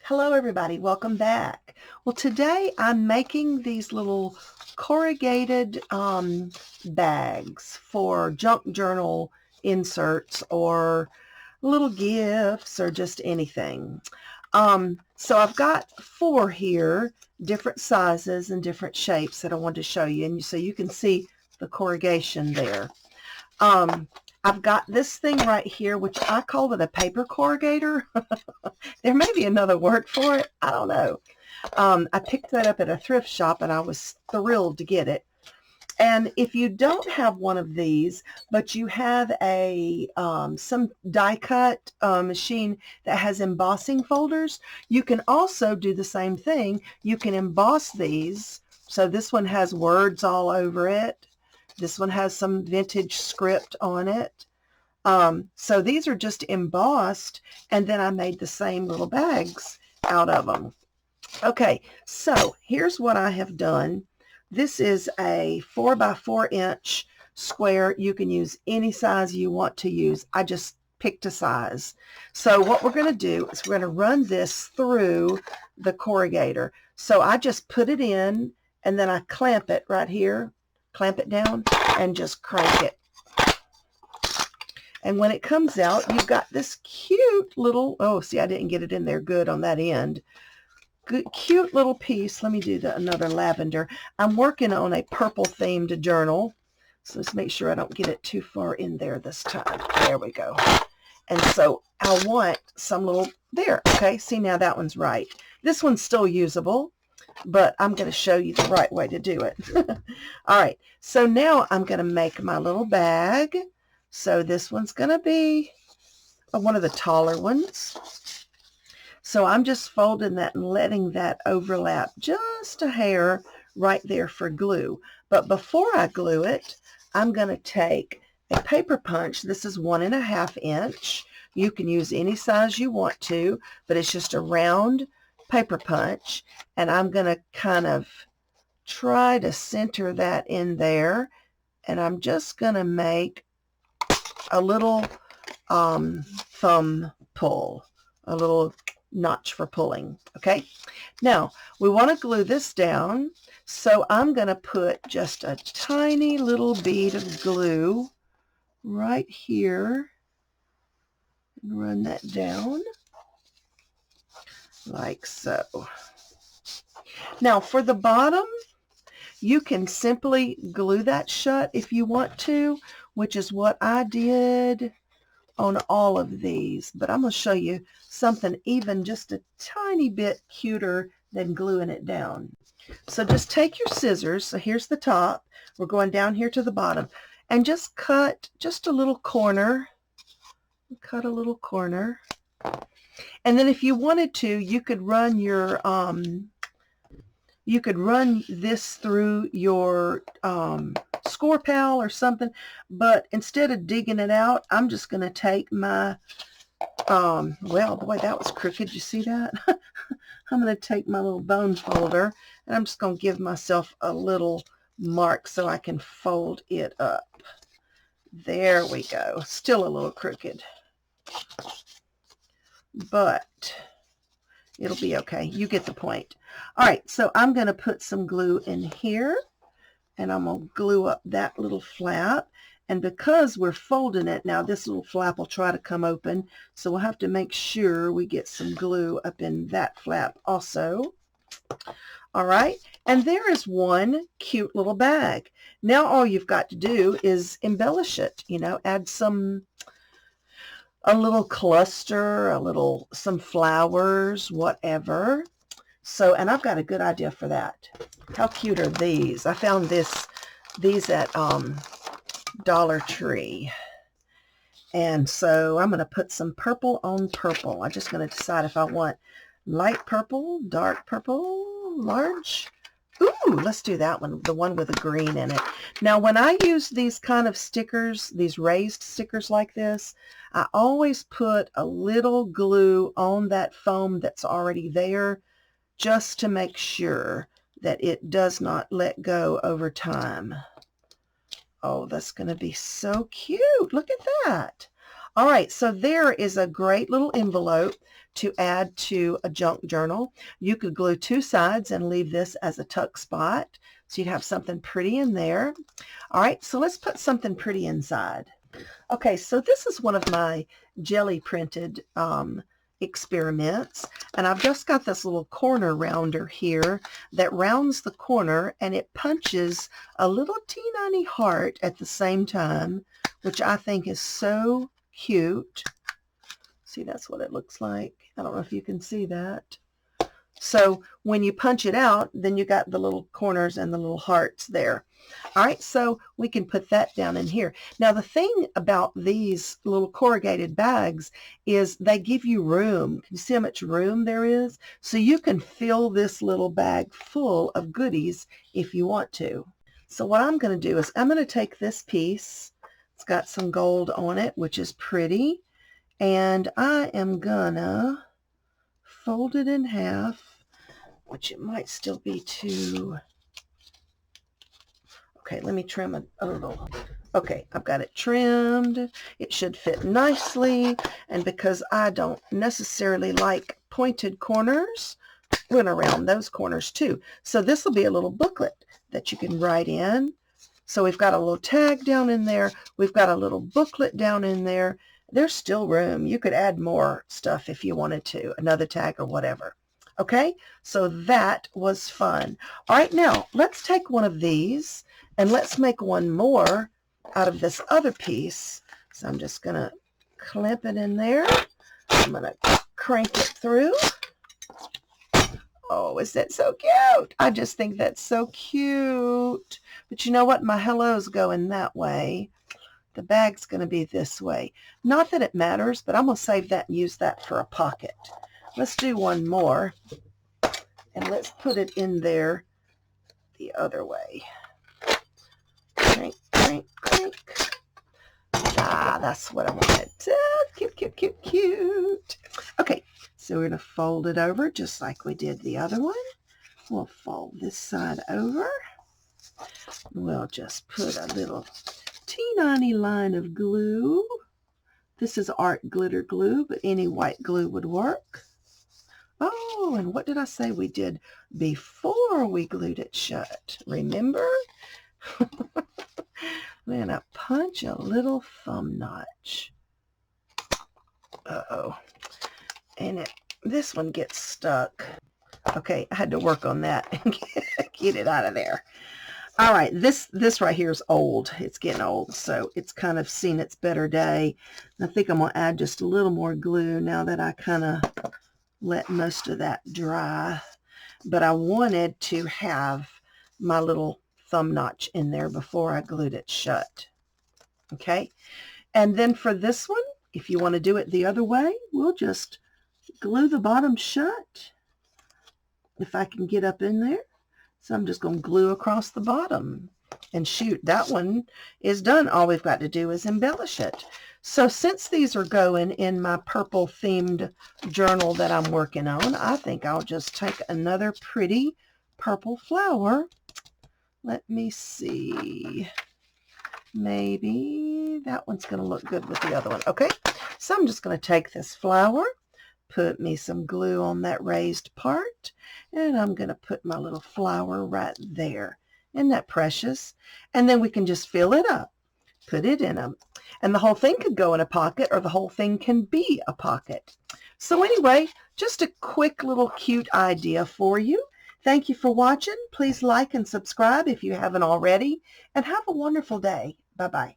Hello everybody, welcome back. Well, today I'm making these little corrugated bags for junk journal inserts or little gifts or just anything. So I've got 4 here, different sizes and different shapes that I wanted to show you, and so you can see the corrugation there. I've got this thing right here, which I call it a paper corrugator. There may be another word for it. I don't know. I picked that up at a thrift shop and I was thrilled to get it. And if you don't have one of these, but you have a some die cut machine that has embossing folders, you can also do the same thing. You can emboss these. So this one has words all over it. This one has some vintage script on it. So these are just embossed, and then I made the same little bags out of them. Okay, so here's what I have done. This is a 4 by 4 inch square. You can use any size you want to use. I just picked a size. So what we're going to do is we're going to run this through the corrugator. So I just put it in, and then I clamp it right here, clamp it down, and just crank it. And when it comes out, you've got this cute little, oh, see, I didn't get it in there good on that end. Good, cute little piece. Let me do another lavender. I'm working on a purple themed journal. So let's make sure I don't get it too far in there this time. There we go. And so I want some little, there, okay, see, now that one's right. This one's still usable, but I'm going to show you the right way to do it. All right, so now I'm going to make my little bag. So this one's going to be one of the taller ones. So I'm just folding that and letting that overlap just a hair right there for glue. But before I glue it, I'm going to take a paper punch. This is 1.5 inch. You can use any size you want to, but it's just a round paper punch. And I'm going to kind of try to center that in there. And I'm just going to make a little thumb pull, a little notch for pulling. Okay, now we want to glue this down, so I'm going to put just a tiny little bead of glue right here and run that down like so. Now for the bottom, you can simply glue that shut if you want to, which is what I did on all of these. But I'm going to show you something even just a tiny bit cuter than gluing it down. So just take your scissors. So here's the top. We're going down here to the bottom. And just cut just a little corner. Cut a little corner. And then if you wanted to, you could run your this through your score pal or something, but instead of digging it out, I'm just going to take my, well, boy, that was crooked. You see that? I'm going to take my little bone folder, and I'm just going to give myself a little mark so I can fold it up. There we go. Still a little crooked, but it'll be okay. You get the point. All right, so I'm going to put some glue in here, and I'm going to glue up that little flap. And because we're folding it, now this little flap will try to come open, so we'll have to make sure we get some glue up in that flap also. All right, and there is one cute little bag. Now all you've got to do is embellish it, you know, add a little cluster, some flowers, whatever. So, and I've got a good idea for that. How cute are these? I found these at Dollar Tree. And so I'm going to put some purple on purple. I'm just going to decide if I want light purple, dark purple, large. Ooh, let's do that one, the one with the green in it. Now, when I use these kind of stickers, these raised stickers like this, I always put a little glue on that foam that's already there, just to make sure that it does not let go over time. Oh, that's going to be so cute. Look at that. All right, so there is a great little envelope to add to a junk journal. You could glue two sides and leave this as a tuck spot, so you'd have something pretty in there. All right, so let's put something pretty inside. Okay, so this is one of my jelly printed experiments, and I've just got this little corner rounder here that rounds the corner, and it punches a little teeny heart at the same time, which I think is so cute. See, that's what it looks like. I don't know if you can see that. So when you punch it out, then you got the little corners and the little hearts there. All right, so we can put that down in here. Now, the thing about these little corrugated bags is they give you room. Can you see how much room there is? So you can fill this little bag full of goodies if you want to. So what I'm going to do is I'm going to take this piece. It's got some gold on it, which is pretty. And I am gonna fold it in half, which it might still be too. Okay, let me trim it a little. Okay, I've got it trimmed. It should fit nicely. And because I don't necessarily like pointed corners, we're gonna round those corners too. So this will be a little booklet that you can write in. So we've got a little tag down in there. We've got a little booklet down in there. There's still room. You could add more stuff if you wanted to, another tag or whatever. Okay, so that was fun. All right, now let's take one of these and let's make one more out of this other piece. So I'm just going to clamp it in there. I'm going to crank it through. Oh, is that so cute? I just think that's so cute. But you know what? My hello's going that way. The bag's going to be this way. Not that it matters, but I'm going to save that and use that for a pocket. Let's do one more. And let's put it in there the other way. Crank, crank, crank. Ah, that's what I wanted. Cute, cute, cute, cute. Okay, so we're going to fold it over just like we did the other one. We'll fold this side over. We'll just put a little teeny line of glue. This is art glitter glue, but any white glue would work. Oh, and what did I say we did before we glued it shut? Remember? We're going to punch a little thumb notch. Uh-oh. And this one gets stuck. Okay, I had to work on that and get it out of there. All right, this right here is old. It's getting old, so it's kind of seen its better day. And I think I'm going to add just a little more glue now that I kind of let most of that dry. But I wanted to have my little thumb notch in there before I glued it shut. Okay, and then for this one, if you want to do it the other way, we'll just glue the bottom shut. If I can get up in there. So I'm just going to glue across the bottom and shoot. That one is done. All we've got to do is embellish it. So since these are going in my purple themed journal that I'm working on, I think I'll just take another pretty purple flower. Let me see. Maybe that one's going to look good with the other one. Okay, so I'm just going to take this flower, put me some glue on that raised part, and I'm going to put my little flower right there. Isn't that precious? And then we can just fill it up, put it in them. And the whole thing could go in a pocket, or the whole thing can be a pocket. So anyway, just a quick little cute idea for you. Thank you for watching. Please like and subscribe if you haven't already, and have a wonderful day. Bye-bye.